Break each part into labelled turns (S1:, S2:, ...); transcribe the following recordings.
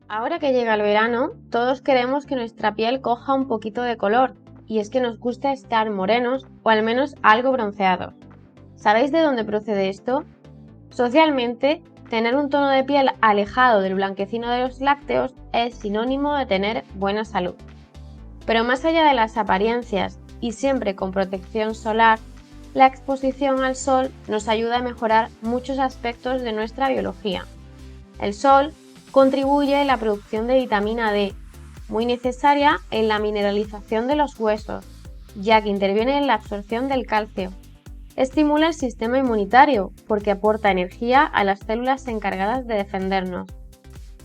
S1: Ahora que llega el verano, todos queremos que nuestra piel coja un poquito de color, y es que nos gusta estar morenos o al menos algo bronceados. ¿Sabéis de dónde procede esto? Socialmente, tener un tono de piel alejado del blanquecino de los lácteos es sinónimo de tener buena salud. Pero más allá de las apariencias y siempre con protección solar, la exposición al sol nos ayuda a mejorar muchos aspectos de nuestra biología. El sol contribuye a la producción de vitamina D, muy necesaria en la mineralización de los huesos, ya que interviene en la absorción del calcio. Estimula el sistema inmunitario porque aporta energía a las células encargadas de defendernos.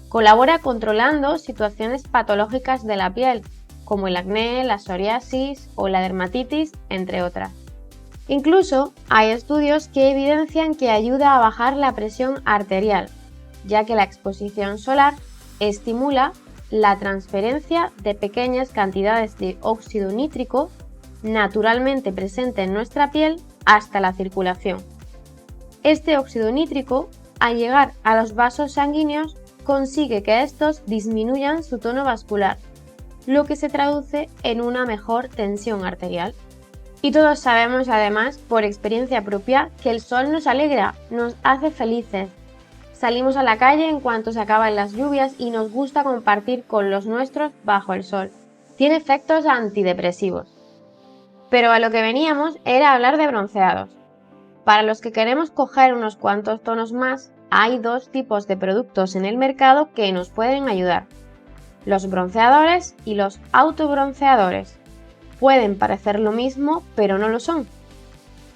S1: Colabora controlando situaciones patológicas de la piel, como el acné, la psoriasis o la dermatitis, entre otras. Incluso hay estudios que evidencian que ayuda a bajar la presión arterial, ya que la exposición solar estimula la transferencia de pequeñas cantidades de óxido nítrico naturalmente presente en nuestra piel hasta la circulación. Este óxido nítrico, al llegar a los vasos sanguíneos, consigue que estos disminuyan su tono vascular, lo que se traduce en una mejor tensión arterial. Y todos sabemos además, por experiencia propia, que el sol nos alegra, nos hace felices. Salimos a la calle en cuanto se acaban las lluvias y nos gusta compartir con los nuestros bajo el sol. Tiene efectos antidepresivos. Pero a lo que veníamos era hablar de bronceados. Para los que queremos coger unos cuantos tonos más, hay dos tipos de productos en el mercado que nos pueden ayudar: los bronceadores y los autobronceadores. Pueden parecer lo mismo, pero no lo son.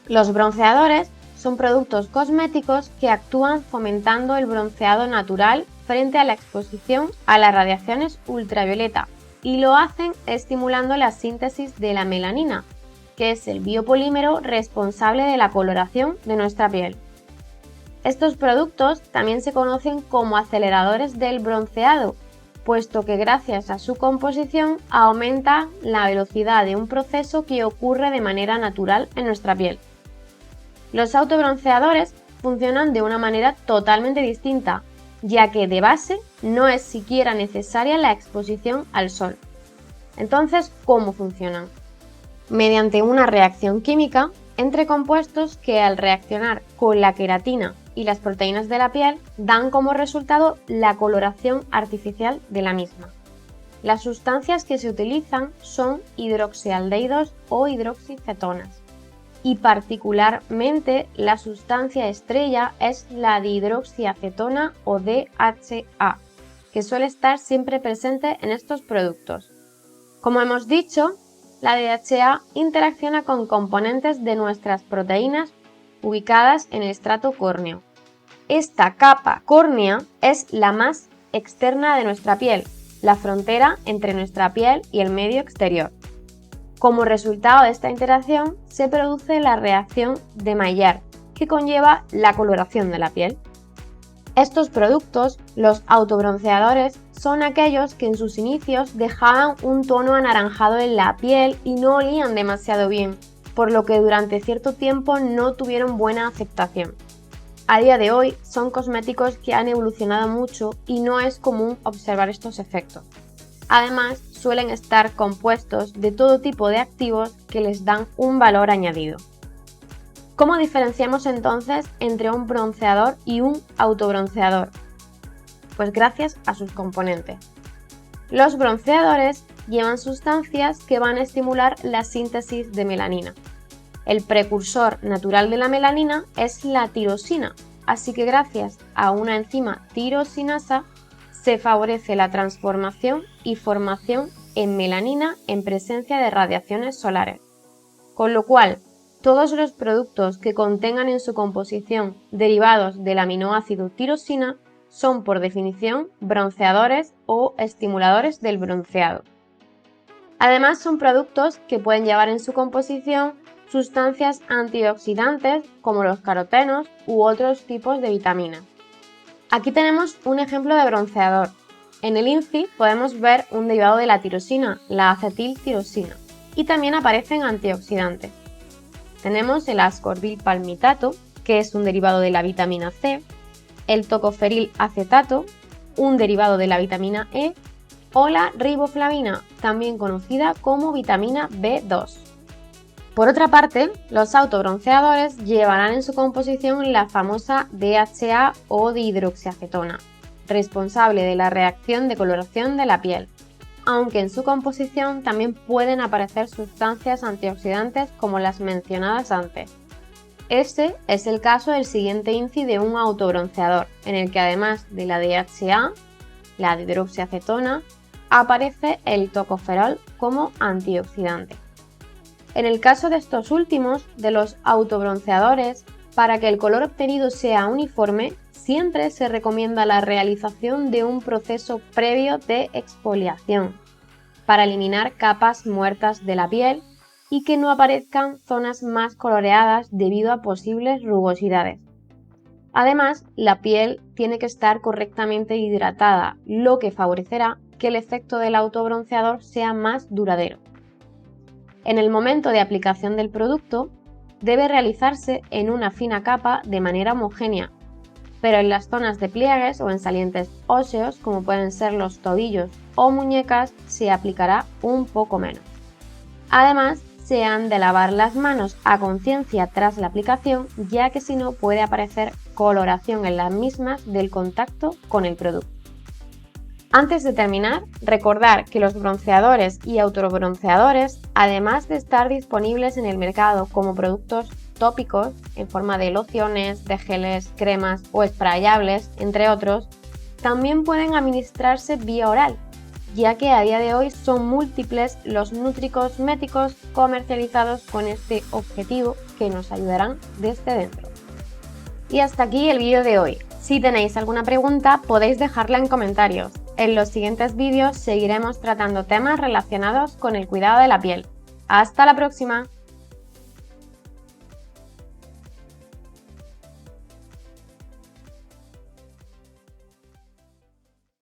S1: Los bronceadores son productos cosméticos que actúan fomentando el bronceado natural frente a la exposición a las radiaciones ultravioleta y lo hacen estimulando la síntesis de la melanina, que es el biopolímero responsable de la coloración de nuestra piel. Estos productos también se conocen como aceleradores del bronceado, puesto que gracias a su composición aumenta la velocidad de un proceso que ocurre de manera natural en nuestra piel. Los autobronceadores funcionan de una manera totalmente distinta, ya que de base no es siquiera necesaria la exposición al sol. Entonces, ¿cómo funcionan? Mediante una reacción química entre compuestos que al reaccionar con la queratina y las proteínas de la piel dan como resultado la coloración artificial de la misma. Las sustancias que se utilizan son hidroxialdehídos o hidroxicetonas, y particularmente la sustancia estrella es la dihidroxiacetona o DHA, que suele estar siempre presente en estos productos. Como hemos dicho, la DHA interacciona con componentes de nuestras proteínas ubicadas en el estrato córneo. Esta capa córnea es la más externa de nuestra piel, la frontera entre nuestra piel y el medio exterior. Como resultado de esta interacción se produce la reacción de Maillard, que conlleva la coloración de la piel. Estos productos, los autobronceadores, son aquellos que en sus inicios dejaban un tono anaranjado en la piel y no olían demasiado bien, por lo que durante cierto tiempo no tuvieron buena aceptación. A día de hoy son cosméticos que han evolucionado mucho y no es común observar estos efectos. Además, suelen estar compuestos de todo tipo de activos que les dan un valor añadido. ¿Cómo diferenciamos entonces entre un bronceador y un autobronceador? Pues gracias a sus componentes. Los bronceadores llevan sustancias que van a estimular la síntesis de melanina. El precursor natural de la melanina es la tirosina, así que gracias a una enzima tirosinasa se favorece la transformación y formación en melanina en presencia de radiaciones solares. Con lo cual, todos los productos que contengan en su composición derivados del aminoácido tirosina son por definición bronceadores o estimuladores del bronceado. Además, son productos que pueden llevar en su composición sustancias antioxidantes como los carotenos u otros tipos de vitaminas. Aquí tenemos un ejemplo de bronceador. En el INCI podemos ver un derivado de la tirosina, la acetiltirosina, y también aparecen antioxidantes. Tenemos el ascorbil palmitato, que es un derivado de la vitamina C, el tocoferil acetato, un derivado de la vitamina E, o la riboflavina, también conocida como vitamina B2. Por otra parte, los autobronceadores llevarán en su composición la famosa DHA o dihidroxiacetona, responsable de la reacción de coloración de la piel, aunque en su composición también pueden aparecer sustancias antioxidantes como las mencionadas antes. Este es el caso del siguiente INCI de un autobronceador, en el que además de la DHA, la dihidroxiacetona, aparece el tocoferol como antioxidante. En el caso de estos últimos, de los autobronceadores, para que el color obtenido sea uniforme, siempre se recomienda la realización de un proceso previo de exfoliación para eliminar capas muertas de la piel y que no aparezcan zonas más coloreadas debido a posibles rugosidades. Además, la piel tiene que estar correctamente hidratada, lo que favorecerá que el efecto del autobronceador sea más duradero. En el momento de aplicación del producto, debe realizarse en una fina capa de manera homogénea, pero en las zonas de pliegues o en salientes óseos, como pueden ser los tobillos o muñecas, se aplicará un poco menos. Además, se han de lavar las manos a conciencia tras la aplicación, ya que si no puede aparecer coloración en las mismas del contacto con el producto. Antes de terminar, recordar que los bronceadores y autobronceadores, además de estar disponibles en el mercado como productos tópicos en forma de lociones, de geles, cremas o sprayables, entre otros, también pueden administrarse vía oral, ya que a día de hoy son múltiples los nutricosméticos comercializados con este objetivo que nos ayudarán desde dentro. Y hasta aquí el vídeo de hoy. Si tenéis alguna pregunta, podéis dejarla en comentarios. En los siguientes vídeos seguiremos tratando temas relacionados con el cuidado de la piel. ¡Hasta la próxima!